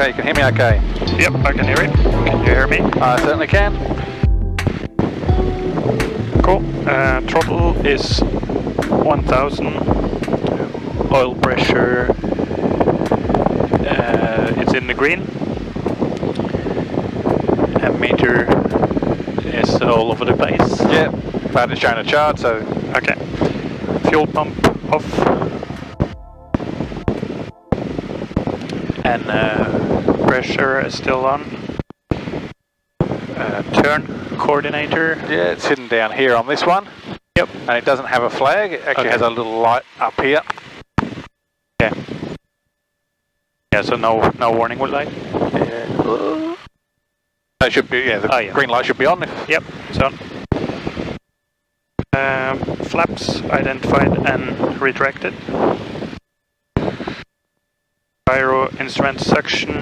Okay, you can hear me okay? Yep, I can hear it. Can you hear me? I certainly can. Cool. Throttle is 1000. Oil pressure, it's in the green. Meter is all over the place. Yeah, but it's showing a chart, so... Okay. Fuel pump off. And pressure is still on. Turn coordinator. Yeah, it's hidden down here on this one. Yep. And it doesn't have a flag, it actually has a little light up here. Yeah. Yeah, so no warning light? Yeah. It should be, yeah, the green light should be on. Yep, it's on. Flaps identified and retracted. Gyro instrument suction.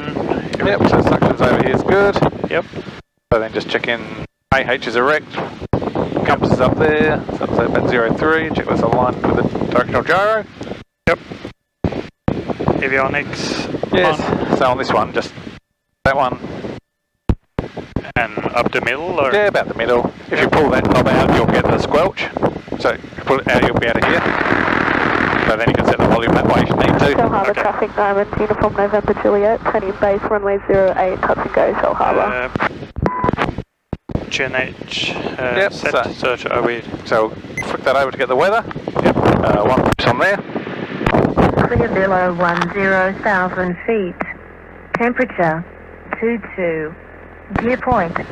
Yep, so suction's over here is good. Yep. So then just check in, AH is erect, compass is up there, so it's about 03, check that's aligned with the directional gyro. Yep. Avionics. Yes, on. so on this one, just that one. And up the middle, or? Yeah, about the middle. If you pull that knob out, you'll get the squelch. So if you pull it out, you'll be able to hear. So then you can set the volume that way if you need to. Shell Harbour traffic diamond, uniform November Juliet, turning base runway 08, touch and go, Shell Harbour. GNH yep, set, so are we? So flick that over to get the weather. Yep. One push on there. Clear below 10,000 feet. Temperature 22. Gear point 15.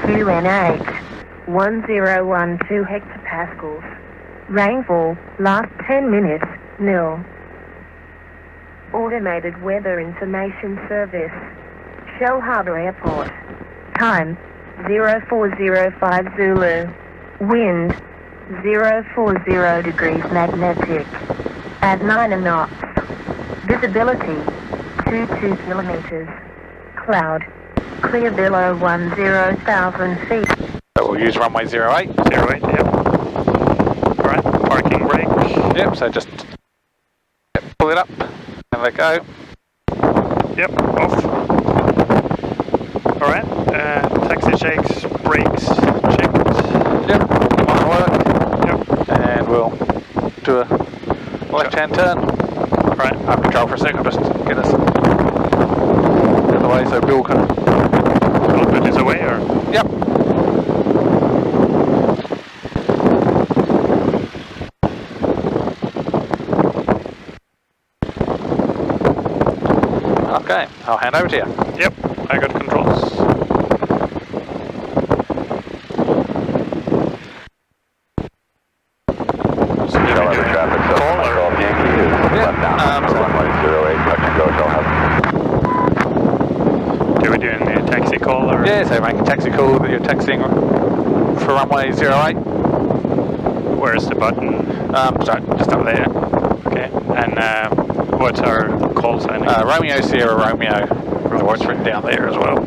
QN8 1012 hectopascals. Rainfall last 10 minutes, nil. Automated weather information service. Shell Harbour Airport. Time 0405 Zulu. Wind 040 degrees magnetic. At 9 knots. Visibility 22 kilometers. Cloud. Clear below 10,000 feet. So we'll use runway 08. 08, yep. Alright, parking brake. Yep, so just pull it up and let go. Yep, off. Alright, taxi shakes, brakes checked. Yep, one work. Yep. And we'll do a left-hand turn. Right. I'll control for a second, I'll just get us the other way so Bill can... Bill put this away, or? Yep. Okay, I'll hand over to you. Yep, I got controls. So do we do traffic call or? Yankee is left down runway 08, touch and go, shall have. Do we do a taxi call or? Yeah, so make a taxi call that you're taxiing for runway 08. Where's the button? Sorry, just up there. Okay, and what's our call sign? Romeo Sierra Romeo. Or it's written down there as well.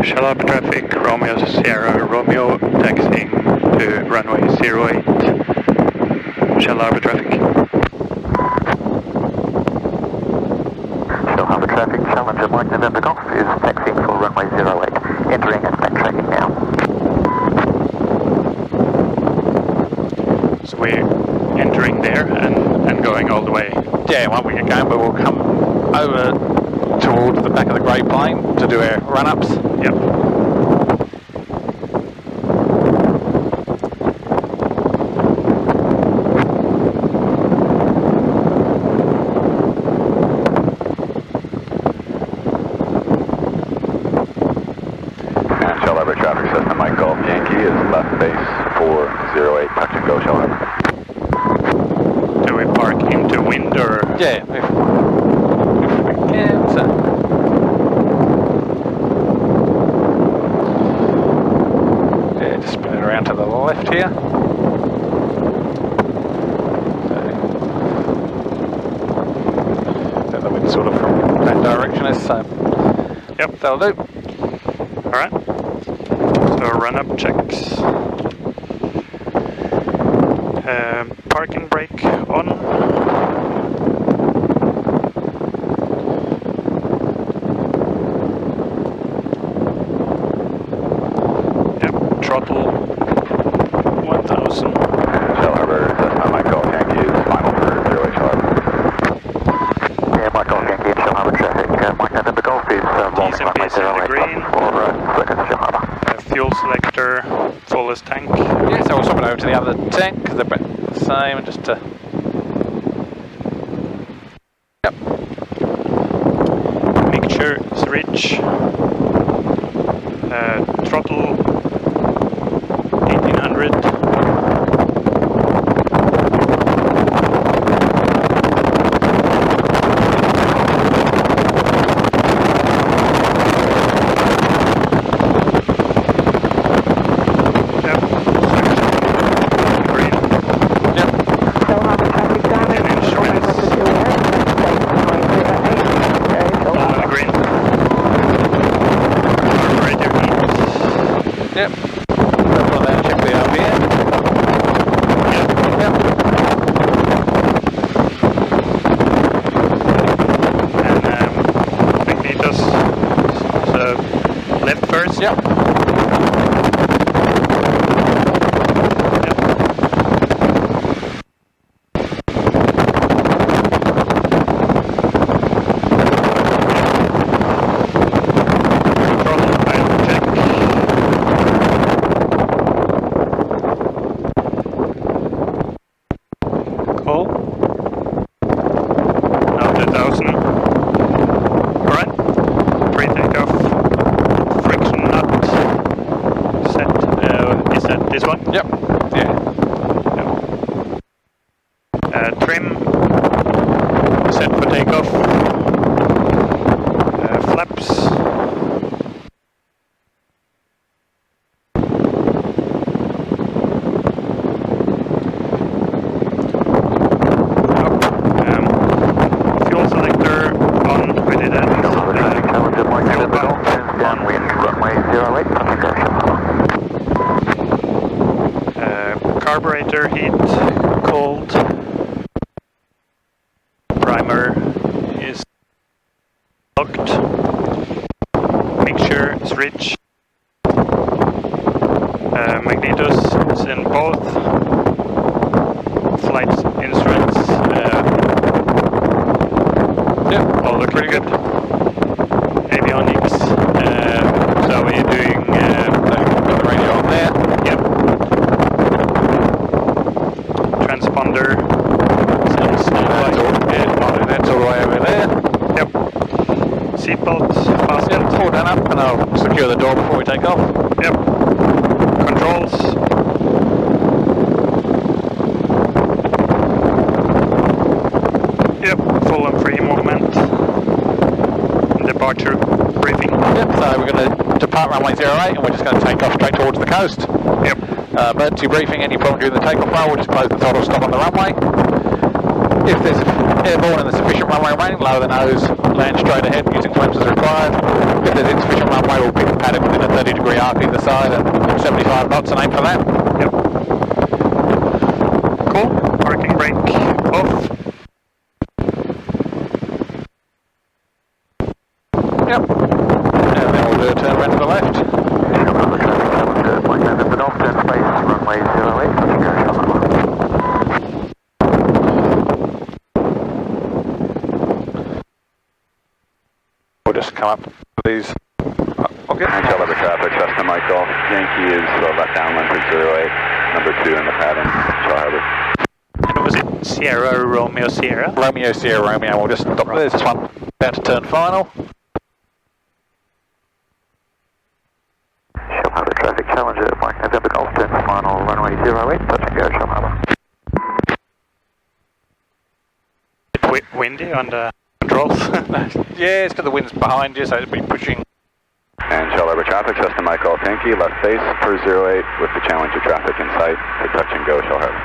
Shell Harbour traffic, Romeo Sierra Romeo, taxiing to runway 08. Shell Harbour traffic. Shell Harbour traffic, Challenger Mike November Golf is taxiing for runway 08, entering and backtracking now. So we're entering there and going all the way. Yeah, won't we get going, but we'll come over towards the back of the grey plane to do our run-ups. Yep. Shell Harbour traffic system, Mike Golf Yankee is left base 408, touch and go, Shell Harbour. Do we park into wind or? Yeah, if we can. So. Yeah, just spin it around to the left here. So the wind sort of from that direction is, so. Yep, that'll do. Alright. So run up checks. Parking brake on. throttle 1000. Shell Harbor, Cessna Mike Golf Yankee is final for 08 Shell Harbor. Yeah, Mike Golf Yankee, Shell Harbor traffic. Mike November Golf is rolling runway 08 green. for seconds, Shell Harbor. Fuel selector, fullest tank. Yeah, so we'll swap it over to the other tank because they're both the same, and just to. Yep. Mixture is rich. Throttle 1800. Yep. Well, then check the RPL. Yep. And magnetos, so left first. Yep. Now the 1000. Alright. Pre-takeoff. Friction nut. Set. Is that this one? Yep. Yeah. Trim. Set for takeoff. Flaps. Carburetor heat, cold. Primer is locked. Mixture is rich. Magnetos is in both. Flight instruments. Yeah. All looking good. Avionics. So we're doing the radio on there. Yep. Transponder. That's all the way over there. Yep. Seatbelt fastened. Yep, pull that up and I'll secure the door before we take off. Yep. Controls. Yep. Full and free movement. Departure briefing. Yep, so we're going to depart runway 08 and we're just going to take off straight towards the coast. Yep. Emergency briefing, any problem during the takeoff while, we'll just close the throttle stop on the runway. If there's airborne and there's sufficient runway remaining, lower the nose, land straight ahead using flaps as required. If there's insufficient runway, we'll pick a paddock within a 30-degree arc either side at 75 knots and aim for that. Yep. Cool. Parking brake off. Yep. And then we'll do a turn around to the left. Runway 08, touching go, Shell Harbor. We'll just come up to these. Okay. Shell Harbor traffic, Cessna Mike Golf Yankee is left downwind for 08, number 2 in the pattern, Shell Harbor. And was it Sierra Romeo Sierra? Romeo, Sierra, Romeo. We'll just stop there. There's this one about to turn final. Shell Harbor traffic, Challenger, Mike November Golf turn final, runway 08, touching go, Shell Harbor. Bit windy on the controls. Yeah, it's because the wind's behind you, so it'll be pushing. And Shell Harbor traffic, Cessna Mike Golf Yankee, left face for 08 with the Challenger traffic in sight for touch and go, Shell Harbor.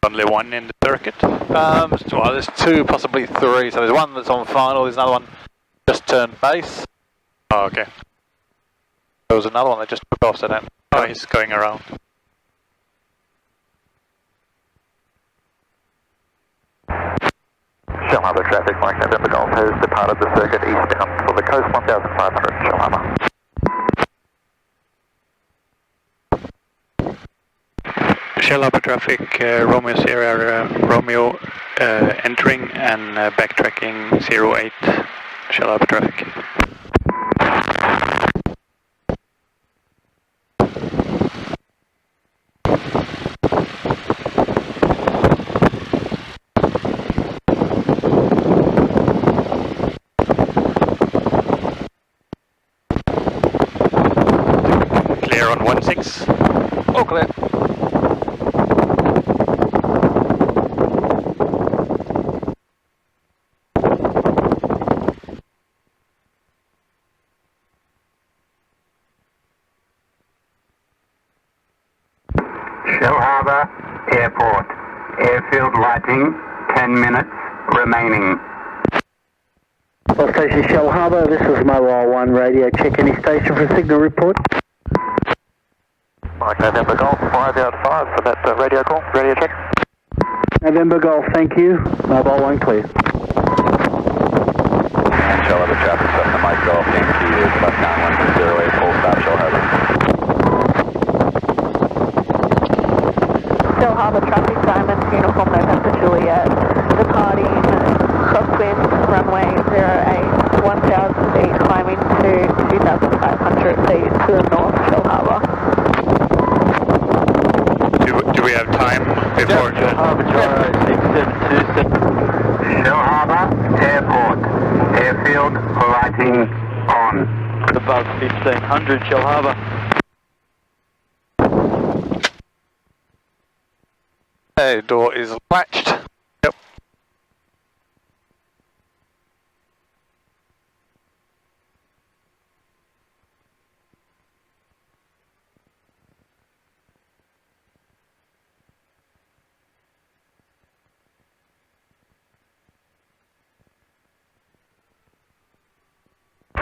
Only one in the circuit. Well, there's two, possibly three. So there's one that's on final, there's another one just turned base. Oh, okay. There was another one that just took off, so I don't. Oh, he's going around. Shell Harbour traffic, Mike November Golf has departed the circuit eastbound for the coast 1500 Shell Harbour. Shell Harbour traffic, Romeo Sierra, Romeo entering and backtracking 08 Shell Harbour traffic. Clear on 16. All clear. Shell Harbour Airport. Airfield lighting, 10 minutes remaining. All station Shell Harbour, this is Mobile 1 radio. Check any station for signal report. Mike November Golf 5 out 5 for that radio call, radio check. November Golf, thank you. Mobile 1 clear. And Shell Harbour traffic, Cessna Mike Golf, Yankee is left 9108, full stop Shell Harbour. Shell Harbour traffic, Diamond, uniform November Juliet, departing crosswind, runway 08, 1000 feet, climbing to 2500 feet to the north, Shell Harbour. Do we have time before? Shell Harbour Gyro 6727. Shell Harbour Airport. Airfield lighting on. Above 1500 Shell Harbour. Door is latched. Yep.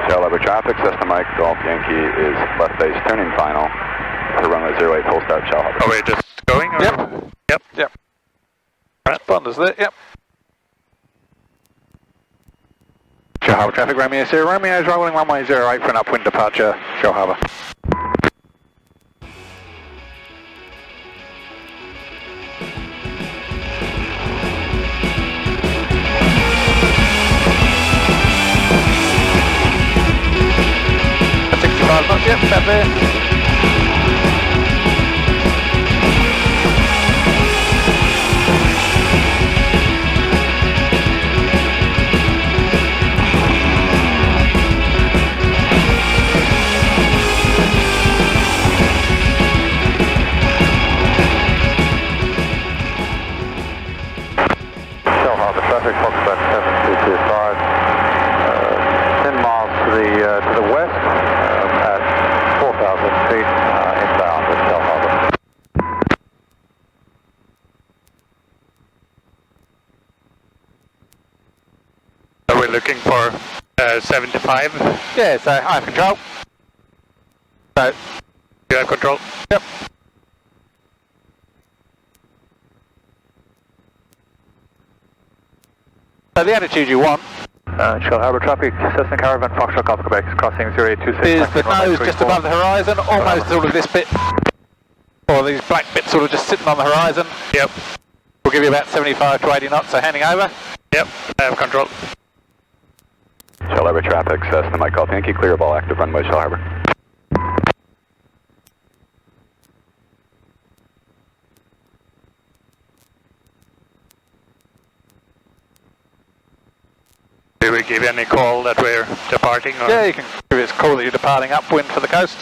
Shell Harbour traffic, Cessna Mike Golf Yankee is left base turning final for runway 08 full start Shell Harbour. Are we just going? Or? Yep. Yep. Yep. Transponders there, yep. Shell Harbour traffic, Romeo Sierra. Romeo is rolling runway 08 for an upwind departure, Shell Harbour. At 65 knots, yep, about there. Traffic, Foxtrot 7225, 10 miles to the west at 4,000 feet inbound at Shell Harbour. Are we looking for 75? Yeah, so I have control. So, You have control? yep. So the attitude you want Shell Harbour traffic, Cessna Caravan, Foxtrot Copper Quebec, crossing 0826. is the nose just above the horizon, almost sort of this bit, or these black bits sort of just sitting on the horizon. Yep. We'll give you about 75 to 80 knots, so handing over. Yep. I have control. Shell Harbour traffic, Cessna Mike Golf Yankee, clear of all active runway Shell Harbour. Do we give any call that we're departing? Or? Yeah, you can give us a call that you're departing upwind for the coast.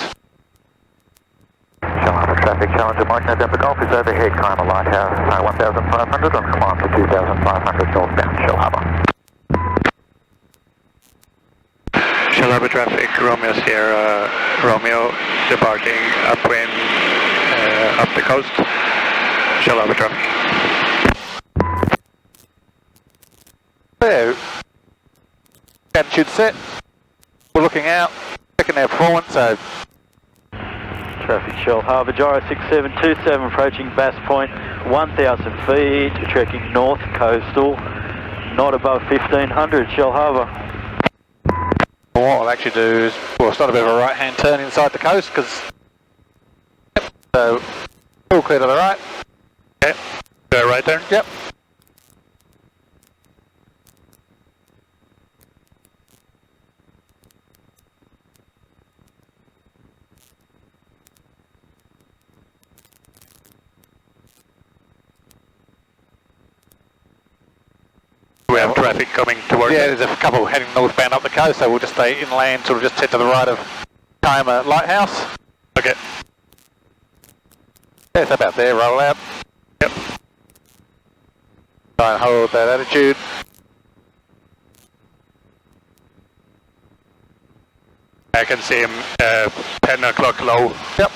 Shell Harbour traffic, Challenger Mike November Golf is overhead, climb a lighthouse 1500 on command to 2500 northbound Shell Harbour. Shell Harbour traffic, Romeo Sierra, Romeo departing upwind up the coast. Shell Harbour traffic. There. Attitude set. We're looking out, checking their performance, so Traffic Shell Harbour Gyro 6727 approaching Bass Point 1000 feet, tracking north coastal not above 1500, Shell Harbour. What I'll actually do is, we'll start a bit of a right hand turn inside the coast, because, so, all clear to the right. Okay. Go right there? Yep. We have traffic coming towards Yeah, us. there's a couple heading northbound up the coast, so we'll just stay inland, sort of just head to the right of Timer Lighthouse. Okay. Yeah, it's about there, roll out. Yep. Try and hold that attitude. I can see him 10 o'clock low. Yep.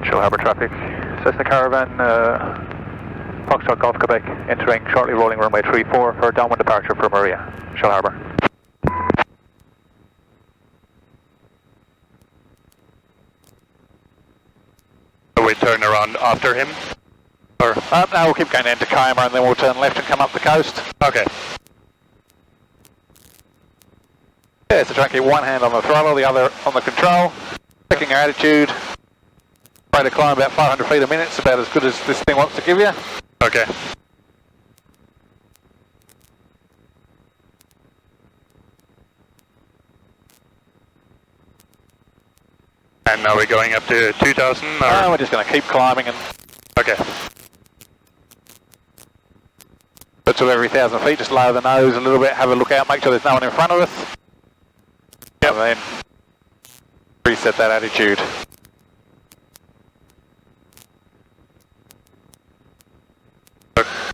Shell Harbour traffic. Cessna Caravan, Foxtrot Golf Quebec, entering shortly rolling runway 34 for downwind departure for Maria, Shell Harbour. So we turn around after him? Or? No, we'll keep going into Kiama and then we'll turn left and come up the coast. Okay. Yeah, so try and keep one hand on the throttle, the other on the control. Checking your attitude. Rate of climb about 500 feet a minute, it's about as good as this thing wants to give you. Okay. And now we're going up to 2000 or? We're just going to keep climbing and Okay. but to every 1,000 feet, just lower the nose a little bit, have a look out, make sure there's no one in front of us. Yep. And then reset that attitude.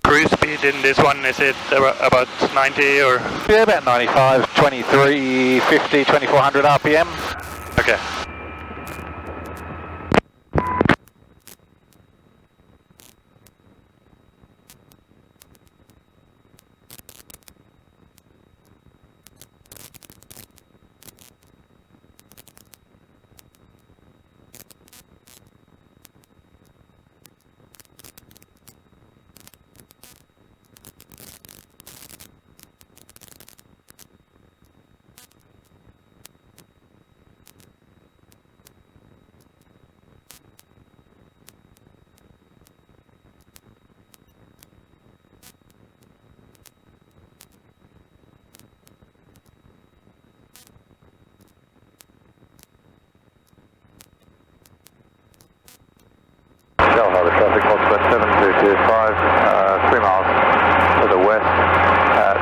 Cruise speed in this one, is it about 90 or? Yeah, about 95, 23, 50, 2400 RPM. Okay. Shell Harbour traffic, Foxtrot 7225, 3 miles to the west at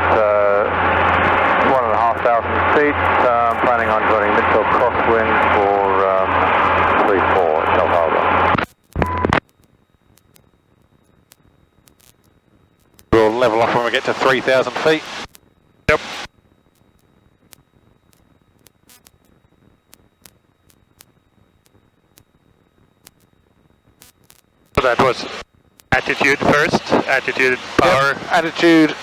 1,500 feet. Planning on joining midfield crosswind for 34 Shell Harbour. We'll level off when we get to 3,000 feet. Yep. So that was attitude first, attitude, power. Yep. Attitude,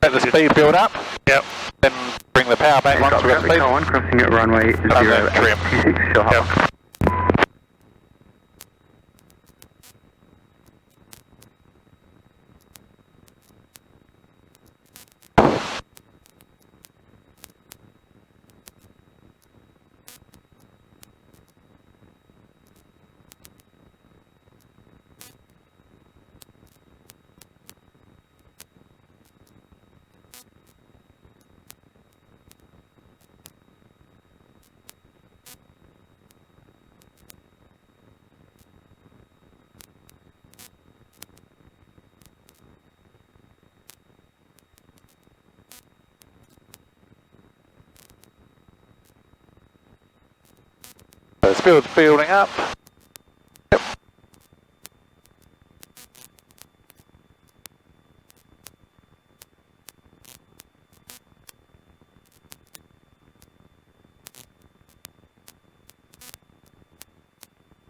let the speed build up. Yep. Then bring the power back once we've got speed. On, crossing at runway And then trim. 026 Shell Harbour. Yep. So speed's building up. Yep.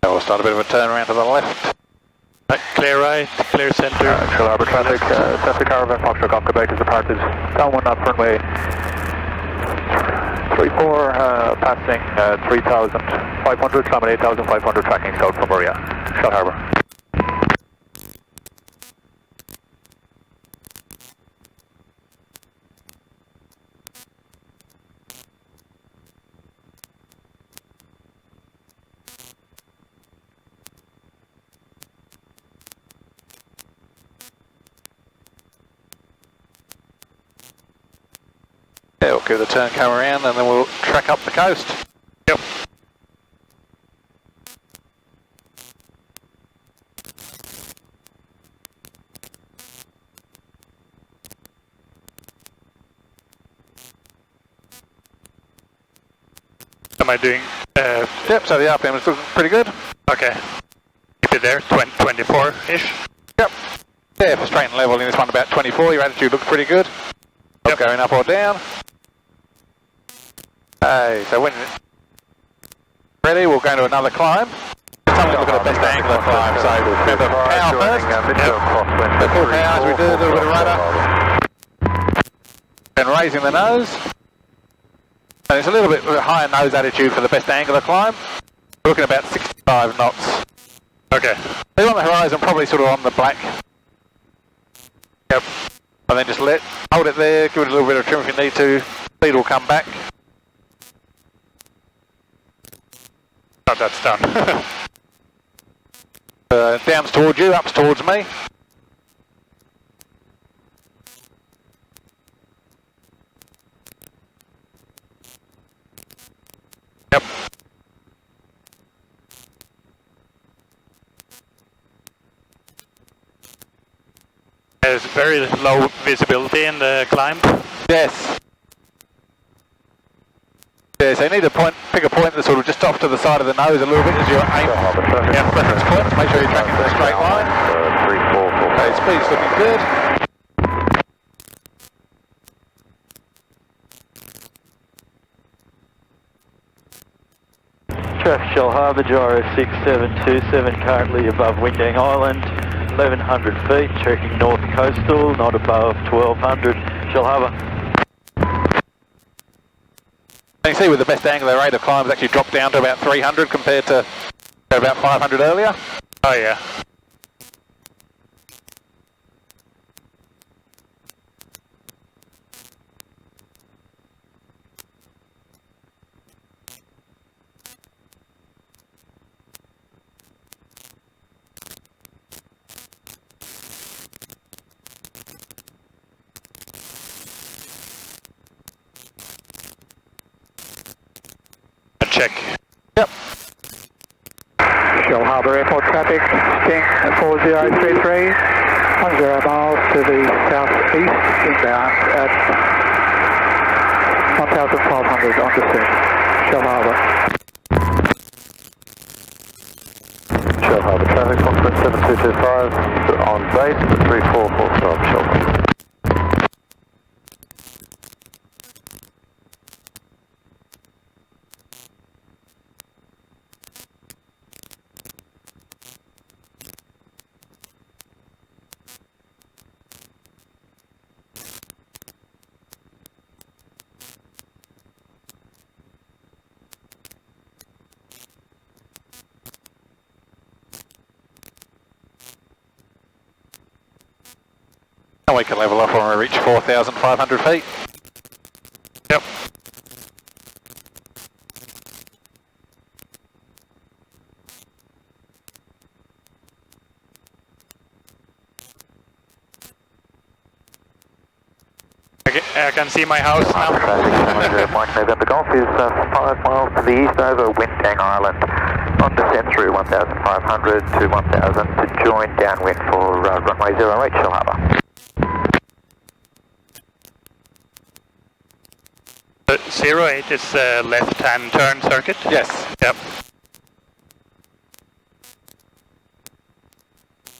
Now we'll start a bit of a turn around to the left. Clear right, clear center. Shell Harbour traffic, Cessna Caravan, Foxtrot Golf Quebec has departed downwind up runway 34, passing 3,500, climbing 8,500, tracking south from Maria, Shell Harbour. Give the turn, come around, and then we'll track up the coast. Yep. Am I doing? Yep, so the RPM is looking pretty good. Okay. Keep it there, 24-ish. Yep. Yeah, for straight and level in this one about 24, your attitude looks pretty good. Not going up or down. Okay, so when ready, we'll go into another climb. Tell me look at the best angle of climb, so remember power first. The full power as we do, a little bit of rudder. Then raising the nose. And it's a little bit higher nose attitude for the best angle of climb. We're looking at about 65 knots. Okay. They're on the horizon, probably sort of on the black. Yep. And then just hold it there, give it a little bit of trim if you need to. Speed will come back. Oh, that's done. Down's towards you, up's towards me. Yep. There's very low visibility in the climb. Yes. Yeah, so you need to pick a point that's sort of just off to the side of the nose a little bit as you aim. Yeah, reference points, make sure you're tracking to a straight line. 344. Okay, speed's looking good. Traffic Shell Harbour, gyro 6727, currently above Windang Island, 1100 feet, checking north coastal, not above 1200, Shell Harbour. You can see with the best angular rate of climb has actually dropped down to about 300 compared to about 500 earlier. Oh yeah. Check. Yep. Shell Harbour Airport traffic, Sting 4033, 10 miles to the southeast, inbound at 1,500 on descent. Shell Harbour. Shell Harbour traffic, Foxtrot 7225 on base, 344 stop, Shell Harbour. And we can level off when we reach 4,500 feet. Yep. Okay, I can see my house now. Mike November Golf is 5 miles to the east over Windang Island. On descent through 1,500 to 1,000 to join downwind for runway 08 Shell Harbour. 08 is left-hand turn circuit? Yes. Yep.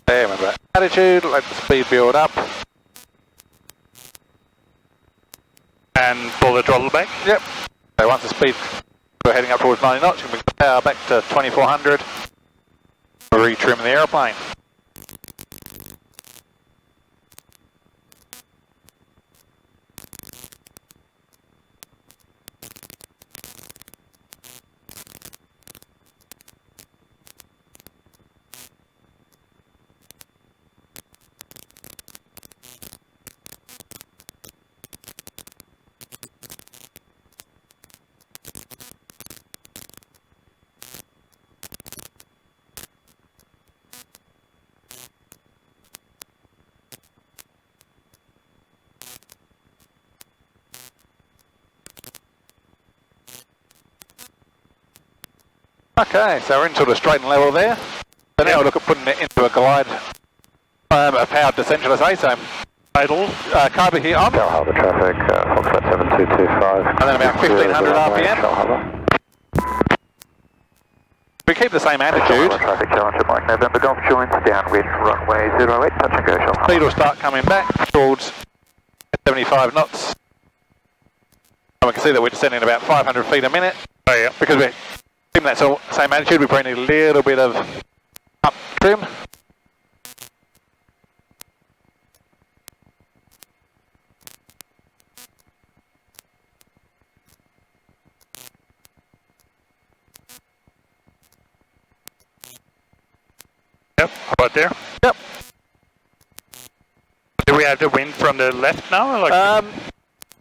There, remember that. Attitude, let the speed build up. And pull the throttle back? Yep. So once the speed, we're heading up towards 90 knots, you can bring the power back to 2400. We'll retrim the aeroplane. Okay, so we're into the straight and level there. So now we'll look at putting it into a glide, a powered descent, shall I say, so Idle. carby heat on, Shell Harbour traffic, Foxtrot 7225. and then about 1500 RPM. Shell Harbour. We keep the same attitude, Traffic Challenger Mike November Golf joins downwind runway 08, touch and go Shell Harbour. speed will start coming back towards 75 knots. And we can see that we're descending about 500 feet a minute. Oh yeah. Because we're keeping that same attitude, we probably need a little bit of up trim. Yep. About there. Yep. Do we have the wind from the left now?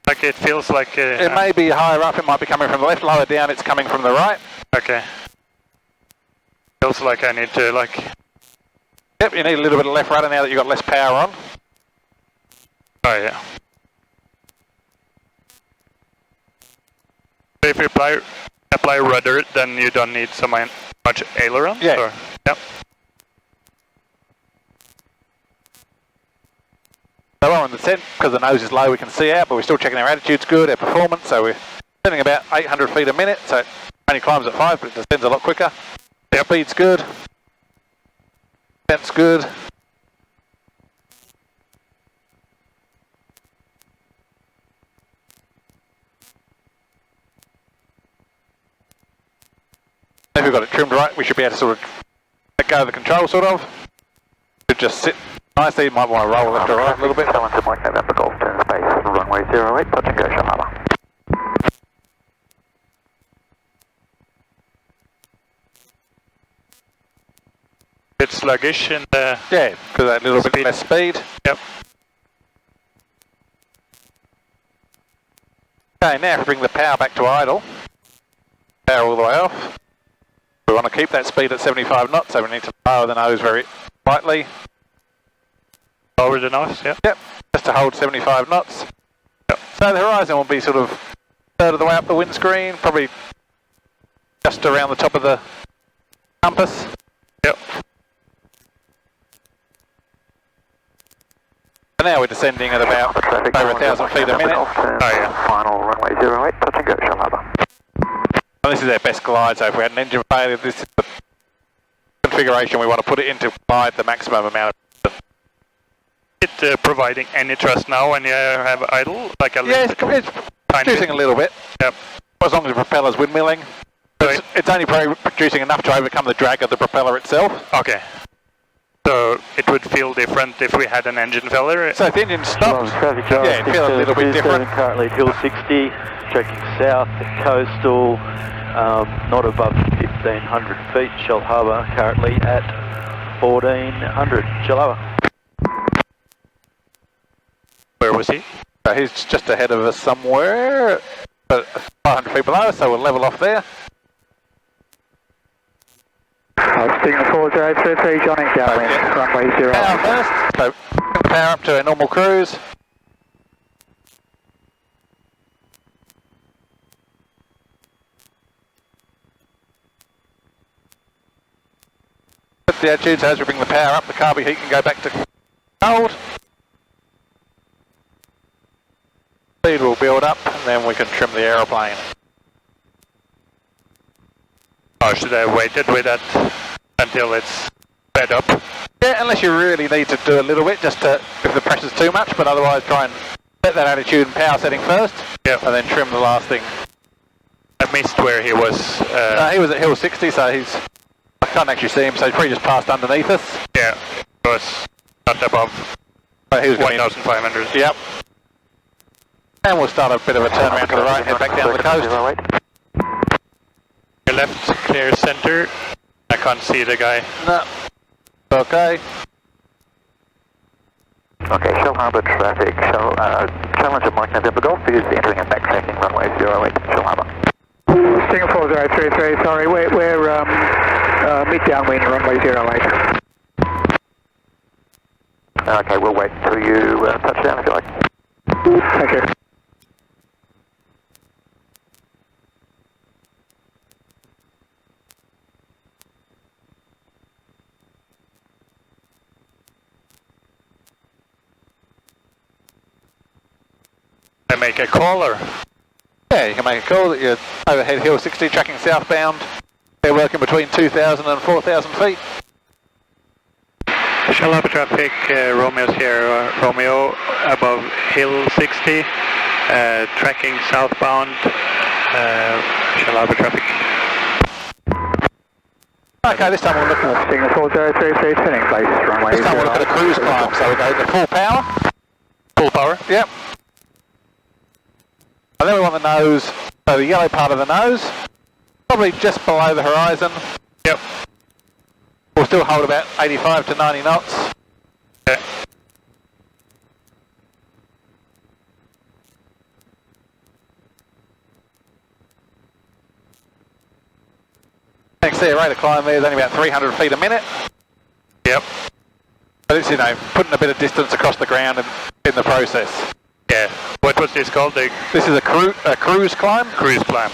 Like it feels like. It may be higher up, it might be coming from the left, lower down it's coming from the right. Okay. Feels like I need to like. Yep, you need a little bit of left rudder now that you've got less power on. Oh yeah. If you apply rudder, then you don't need so much aileron? Yeah. Or? Yep. So we're on the descent, because the nose is low we can see out, but we're still checking our attitude's good, our performance, so we're descending about 800 feet a minute, so it only climbs at 5, but it descends a lot quicker. Our speed's good. Descent's good. If we've got it trimmed right, we should be able to sort of let go of the control, sort of. Should just sit nicely, you might want to roll left or right a little bit. Challenger Mike November Golf turn space, runway 08, touch and go Shell Harbour. Bit sluggish in the. Yeah, because that little bit less speed. Yep. Okay, now if we bring the power back to idle, power all the way off. We want to keep that speed at 75 knots, so we need to lower the nose very slightly. Lower the nose, yeah. Yep, just to hold 75 knots. Yep. So the horizon will be sort of a third of the way up the windscreen, probably just around the top of the compass. Yep. And now we're descending at about over 1,000 feet a minute. Oh yeah. Final runway 08, touch and go Shell Harbour. And this is our best glide, so if we had an engine failure, this is the configuration we want to put it into to glide the maximum amount of. It providing any thrust now when you have idle? Like a Yeah, it's producing a little bit. Yep. As long as the propeller's windmilling. Right. It's only producing enough to overcome the drag of the propeller itself. Okay. So it would feel different if we had an engine failure? So if the engine stops, Traffic yeah, it feels a little bit different. Currently at Hill 60, tracking south, coastal, not above 1,500 feet, Shell Harbour, currently at 1,400, Shell Harbour. Where was he? So he's just ahead of us somewhere, but 500 feet below us, so we'll level off there. Signal 4033, Johnny, downwind, runway 08. Power first, so bring the power up to a normal cruise. That's the attitude, so as we bring the power up, the carby heat can go back to cold. Speed will build up, and then we can trim the aeroplane. Or should I have waited with that until it's sped up? Yeah, unless you really need to do a little bit, just to, if the pressure's too much, but otherwise try and set that attitude and power setting first, Yep. and then trim the last thing. I missed where he was. He was at Hill 60, so I can't actually see him, so he's probably just passed underneath us. Yeah, he was not above But he was going 1,500. Yep. And we'll start a bit of a turnaround to the right, head back down the coast. Your left, clear center. I can't see the guy. No. Okay. Okay, Shell Harbour traffic, Challenger Mike November Golf is entering and backtracking runway 08, Shell Harbour. Singapore 033, sorry, we're mid downwind, runway 08. Okay, we'll wait until you touch down if you like. Thank you. make a call or? Yeah, you can make a call that you're overhead hill 60 tracking southbound. They're working between 2,000 and 4,000 feet. Shell Harbour traffic, Romeo's here, Romeo above hill 60, tracking southbound, Shell Harbour traffic. Okay, this time we'll look at Signal 4033, turning place, runway this time we'll look at a cruise climb. So we go to full power. Full power? Yep. And then we want the nose, so the yellow part of the nose, probably just below the horizon. Yep. We'll still hold about 85 to 90 knots. Okay. Next there, rate of climb there is only about 300 feet a minute. Yep. But it's, you know, putting a bit of distance across the ground in the process. Yeah. What was this called? The This is a cruise climb. cruise climb.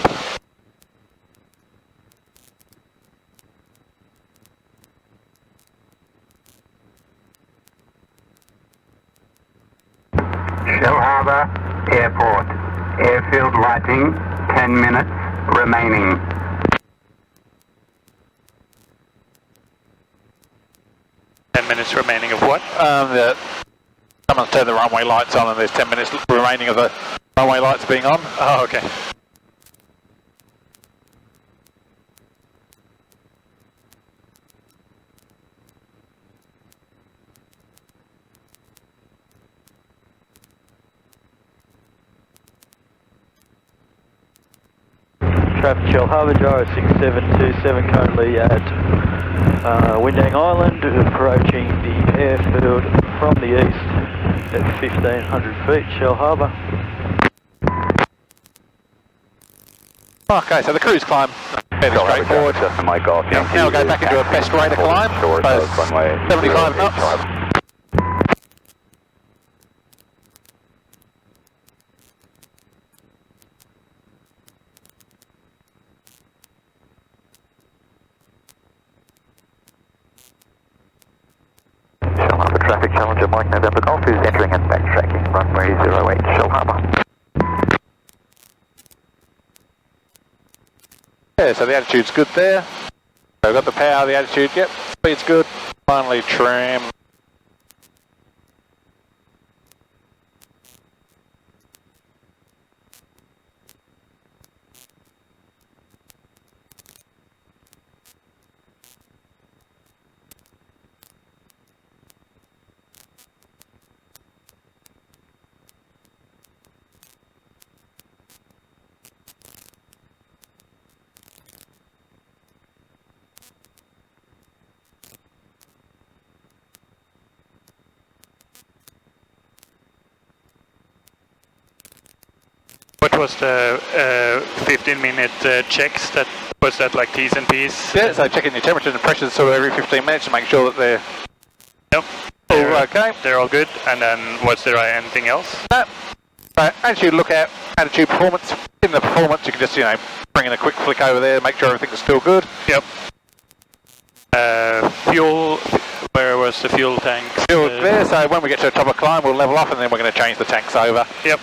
Shell Harbour Airport. Airfield lighting, 10 minutes remaining. Minutes remaining of what? Someone's turned the runway lights on and there's 10 minutes remaining of the runway lights being on. Oh, okay. Traffic Shell Harbour, gyro 6727, currently at Windang Island, approaching the airfield from the east at 1500 feet, Shell Harbour. Okay, so the cruise climb, fairly straightforward. Now we'll go back into a best rate of climb, so 75 knots. Shell Harbour traffic, Challenger Mike November Golf is entering and backtracking, runway 08, Shell Harbour. Yeah, so the attitude's good there. So we've got the power, the attitude, yep, speed's good. Finally trim. What was the 15-minute checks? That was that like T's and P's? Yeah, so checking your temperatures and pressures sort of every 15 minutes to make sure that they're Yep. all okay. They're all good. And then was there anything else? No. So attitude, lookout, attitude, performance. In the performance, you can just, you know, bring in a quick flick over there, make sure everything's still good. Yep. Fuel, where was the fuel tank? Still there, so when we get to the top of climb, we'll level off and then we're going to change the tanks over. Yep.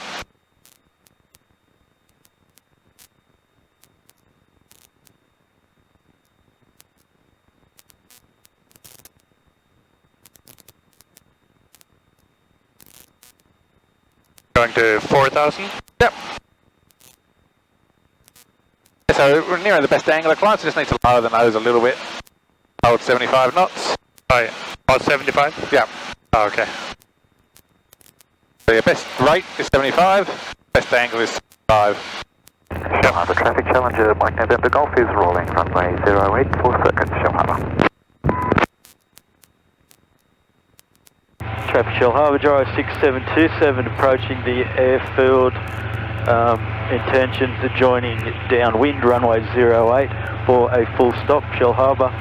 Going to 4,000? Yep. So we're nearing the best angle of climb, so just need to lower the nose a little bit. Hold 75 knots. Oh yeah. Oh, 75? Yeah. Oh, okay. So your best rate is 75, best angle is 5. Shell Harbour traffic, Challenger Mike November Golf is rolling, runway 08 for circuit, Shell Harbour. Traffic Shell Harbour, gyro 6727, approaching the airfield. Intentions are joining downwind, runway 08 for a full stop, Shell Harbour.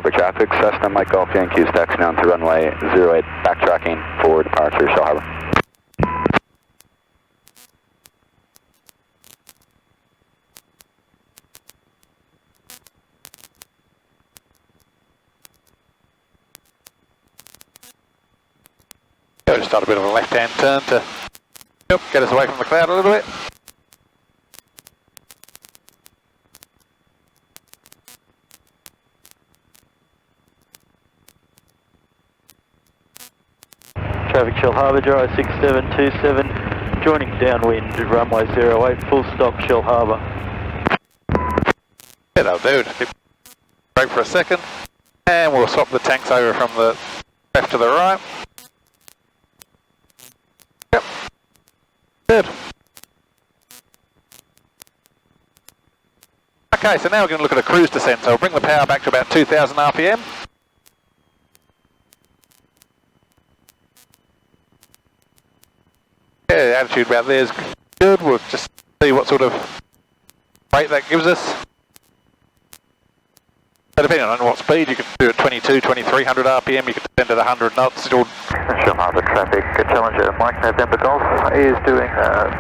Harbor traffic, Cessna Mike Golf Yankee taxi down to runway 08, backtracking for departure Shell Harbor. Go to start a bit of a left-hand turn to get us away from the cloud a little bit. Traffic Shell Harbour, gyro 6727, joining downwind runway 08, full stop Shell Harbour. Yeah, that'll do. Break for a second, and we'll swap the tanks over from the left to the right. Yep. Good. Okay, so now we're going to look at a cruise descent. So we'll bring the power back to about 2,000 RPM. Yeah, the attitude about there is good. We'll just see what sort of rate that gives us. So depending on what speed, you can do at 22, 2300 RPM, you can descend at 100 knots. Shell Harbour traffic, Challenger Mike November Golf is doing a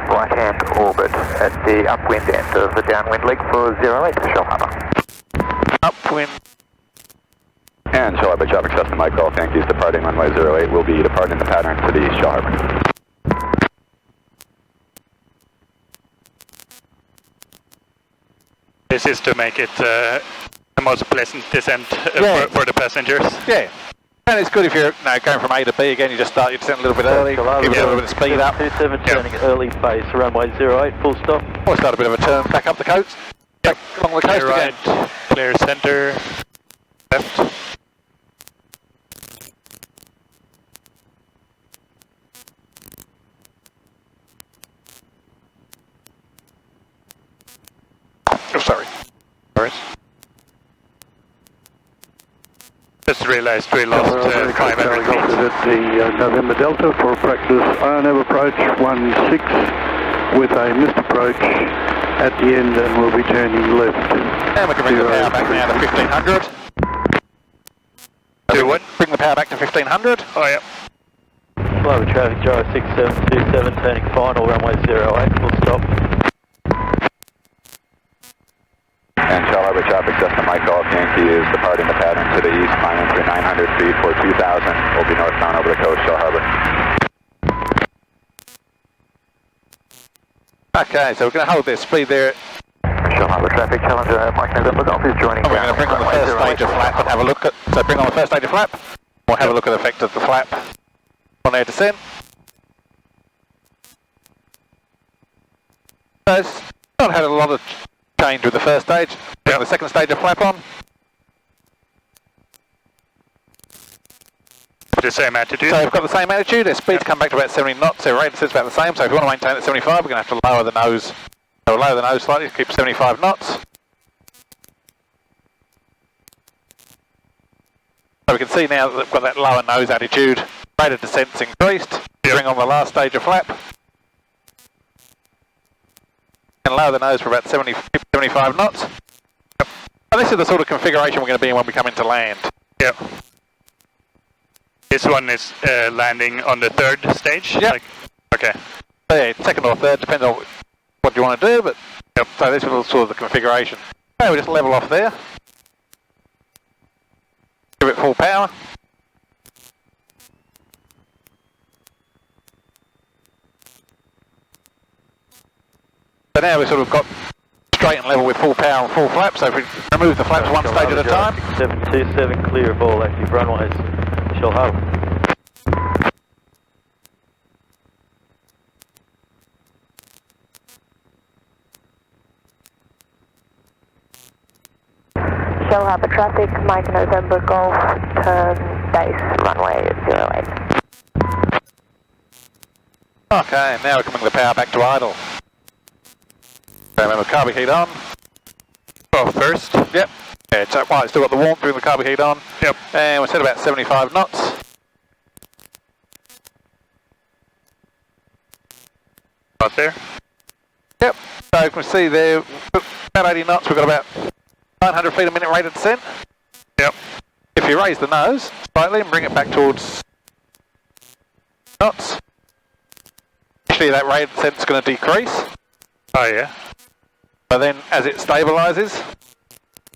right-hand orbit at the upwind end of the downwind leg for 08 Shell Harbour. Upwind. And Shell Harbor traffic, Cessna Mike Golf Yankees departing runway 08, will be departing the pattern to the east Shell Harbor. This is to make it the most pleasant descent for the passengers. Yeah. And it's good if you're going from A to B again, you just start your descent a little bit early, give it a little bit of speed up. 27 turning early base, runway 08, full stop. Or start a bit of a turn back up the coast. Back along the coast Clear right, again. clear center, left. Oh, sorry. Just realized we lost 500 feet. At the November Delta for practice INAV approach 16 with a missed approach at the end, and we'll be turning left. And we can bring the power back now to 1500. Do what? Bring the power back to 1500. Oh yeah. Global traffic, gyro 6727, turning final, runway 08, full stop. And Shell Harbor traffic, Cessna Mike Golf Yankee is departing the pattern to the east, climbing through 900 feet for 2,000. We'll be northbound over the coast, Shell Harbor. Okay, so we're going to hold this speed there. Shell Harbour traffic, Challenger Mike November Golf is joining And we're going to bring on the first stage of flap and have a look at, so bring on the first stage of flap. We'll have a look at the effect of the flap on our descent. So it's not had a lot of change with the first stage. Bring the second stage of flap on. The same attitude. So we've got the same attitude. Our speeds come back to about 70 knots. Our rate is about the same. So if we want to maintain at 75, we're going to have to lower the nose. So we'll lower the nose slightly to keep 75 knots. So we can see now that we've got that lower nose attitude. Rate of descent's increased. Bring on the last stage of flap. And lower the nose for about 75 knots. And this is the sort of configuration we're going to be in when we come into land. Yep. This one is landing on the third stage? Yep. Like, okay. So yeah, second or third, depends on what you want to do, but yep. So this is sort of the configuration. Okay, we'll just level off there. Give it full power. So now we've sort of got straight and level with full power and full flap, so if we remove the flaps one stage at a time. 6727, clear of all active runways, Shell Harbour. Shell Harbour traffic, Mike November Golf, turn base, runway 08. Okay, now we can bring the power back to idle. So remember, carby heat on. Oh, first? Yep. Yeah, it's still got the warmth with the carby heat on. Yep. And we're set about 75 knots. Out there? Yep. So you can see there, about 80 knots, we've got about 900 feet a minute rate of descent. Yep. If you raise the nose slightly and bring it back towards knots, actually that rate descent is going to decrease. Oh yeah. But then as it stabilises,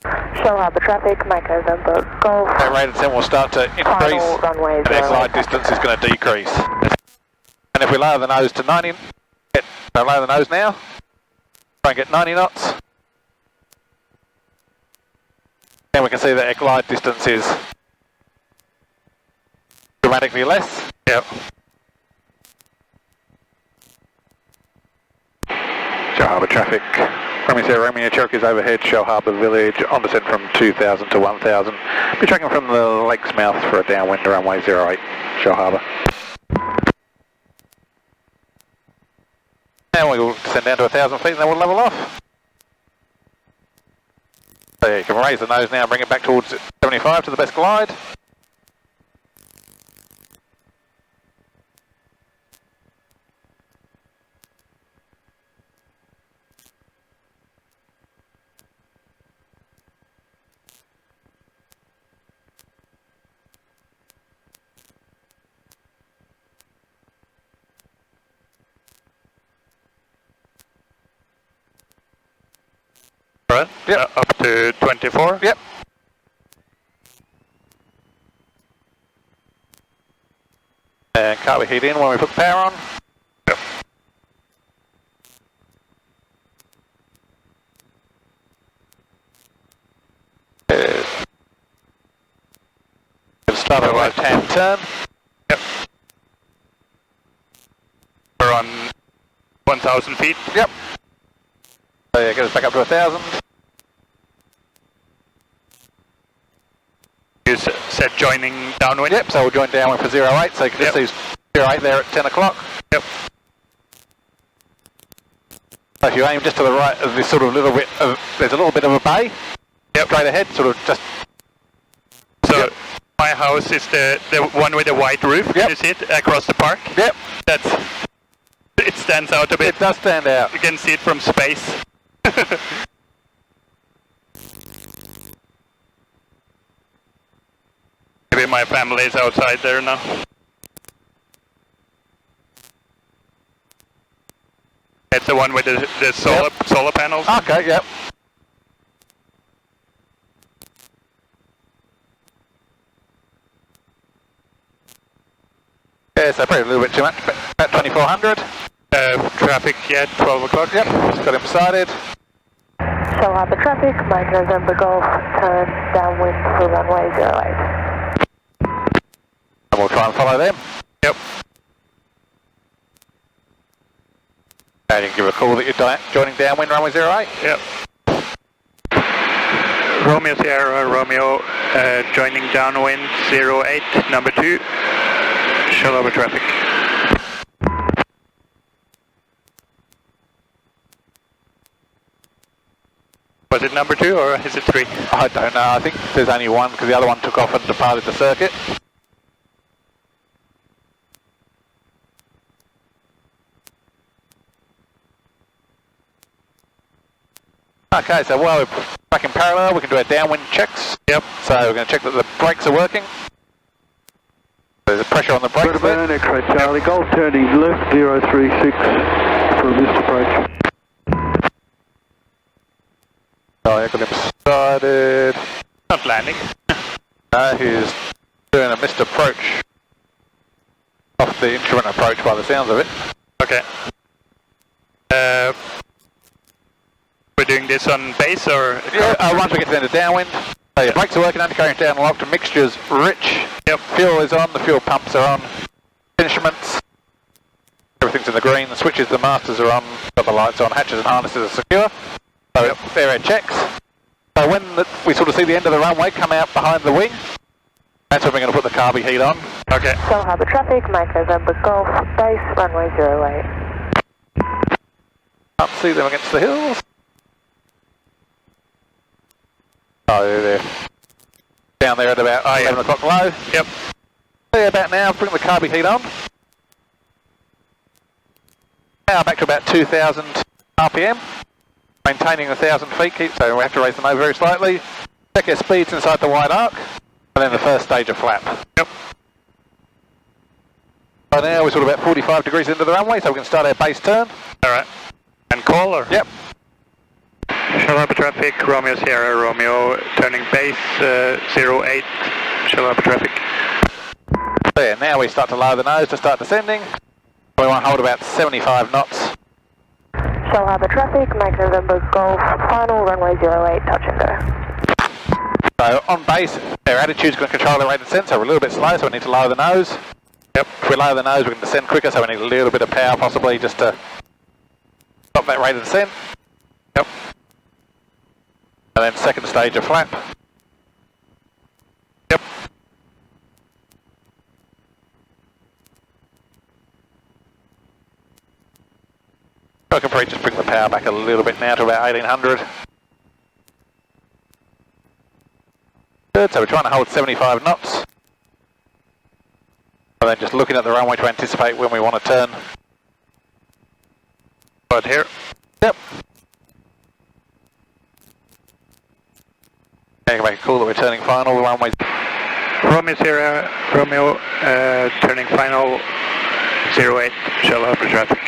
Shell Harbour traffic, Mike November Golf. that rate of descent will start to increase Final runway and the glide distance is going to decrease. And if we lower the nose to 90, so lower the nose now, try and get 90 knots, then we can see that our glide distance is dramatically less. Yep. Shell Harbour traffic. Romeo Cherokee is overhead, Shell Harbour Village, on descent from 2000 to 1000. Be tracking from the lake's mouth for a downwind runway 08, Shell Harbour. Now we'll descend down to 1,000 feet and then we'll level off. So yeah, you can raise the nose now and bring it back towards 75 to the best glide. Right. Yep. Up to 24. Yep. And carby heat in when we put the power on. Yep. Start a left-hand turn. Yep. We're on 1,000 feet. Yep. So yeah, get us back up to 1,000. You said joining downwind? Yep, so we'll join downwind for 08, so you can just see 08 there at 10 o'clock. Yep. So if you aim just to the right of this sort of little bit of, there's a little bit of a bay. Yep. Straight ahead, sort of just. So my house is the one with the white roof. Yep. You see it across the park? Yep. It stands out a bit. It does stand out. You can see it from space. Maybe my family is outside there now. It's the one with the solar panels. Okay, yep. Yeah, so probably a little bit too much, but about 2400. Traffic, yeah, 12 o'clock. Yep, just got him sighted. Shell Harbour traffic, Mike November Golf, turn downwind for runway 08. And we'll try and follow them. Yep. And you can give a call that you're joining downwind runway 08. Yep. Romeo Sierra, Romeo, joining downwind 08, number 2. Shell Harbour traffic. Was it number 2 or is it 3? I don't know, I think there's only one because the other one took off and departed the circuit. Okay, so while we're back in parallel, we can do our downwind checks. Yep. So we're going to check that the brakes are working. There's a pressure on the brakes there. X-ray Charlie, Golf turning left 036 for a missed approach. Oh, I got him started. Not landing. He's doing a missed approach off the instrument approach by the sounds of it. Okay. We're doing this on base or? Yeah, once we get to the end of downwind. So your brakes are working, undercarriage down locked, mixture's rich. Yep. Fuel is on, the fuel pumps are on. Instruments, everything's in the green, the switches, the masters are on, got the lights on, hatches and harnesses are secure. So Yep. they're our checks. So when we sort of see the end of the runway come out behind the wing, that's when we're going to put the carby heat on. Okay. Shell Harbour traffic, Mike November Golf, base runway 08. Can't see them against the hills. Oh, they're down there at about 11 o'clock low. Yep. So yeah, about now, bring the carby heat on. Now back to about 2,000 RPM. Maintaining 1,000 feet, so we have to raise them over very slightly. Check our speeds inside the wide arc. And then the first stage of flap. Yep. By now we're sort of about 45 degrees into the runway, so we can start our base turn. Alright. And call or? Yep. Shell Harbour traffic, Romeo Sierra Romeo, turning base 08, Shell Harbour traffic. There, now we start to lower the nose to start descending. We want to hold about 75 knots. Shell Harbour traffic, Mike November Golf, final runway 08, touch and go. So on base, our attitude's going to control the rate of descent, so we're a little bit slow, so we need to lower the nose. Yep. If we lower the nose, we can descend quicker, so we need a little bit of power possibly just to stop that rate of descent. Yep. And then second stage of flap. Yep. I can probably just bring the power back a little bit now to about 1800. Good, so we're trying to hold 75 knots. And then just looking at the runway to anticipate when we want to turn. Right here. Yep. Okay, make it cool that we're turning final. The runway's Romeo Sierra Romeo, turning final 08, Shell Harbour traffic.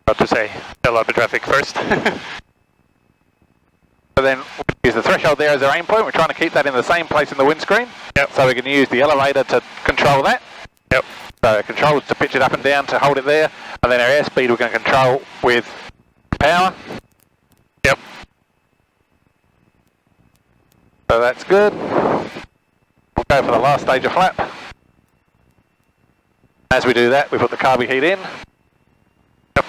About to say, Shell Harbour traffic first. So then we use the threshold there as our aim point. We're trying to keep that in the same place in the windscreen. Yep. So we can use the elevator to control that. Yep. So our control is to pitch it up and down to hold it there. And then our airspeed we're going to control with power. Yep. So that's good. We'll go for the last stage of flap. As we do that, we put the carby heat in. Yep.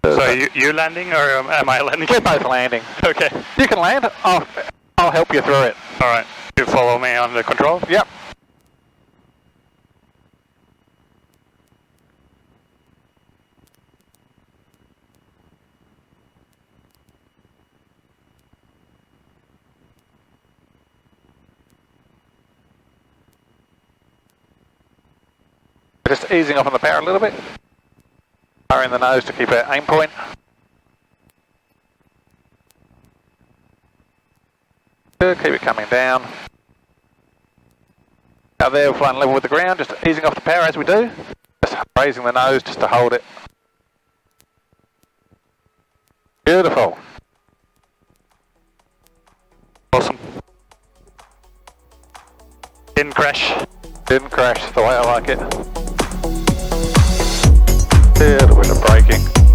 So you landing or am I landing? We're both landing. Okay. You can land. I'll help you through it. Alright. You follow me on the control? Yep. Just easing off on the power a little bit. Lowering the nose to keep our aim point. Good, keep it coming down. Out there, we're flying level with the ground, just easing off the power as we do. Just raising the nose just to hold it. Beautiful. Awesome. Didn't crash. Didn't crash the way I like it. Little bit of braking.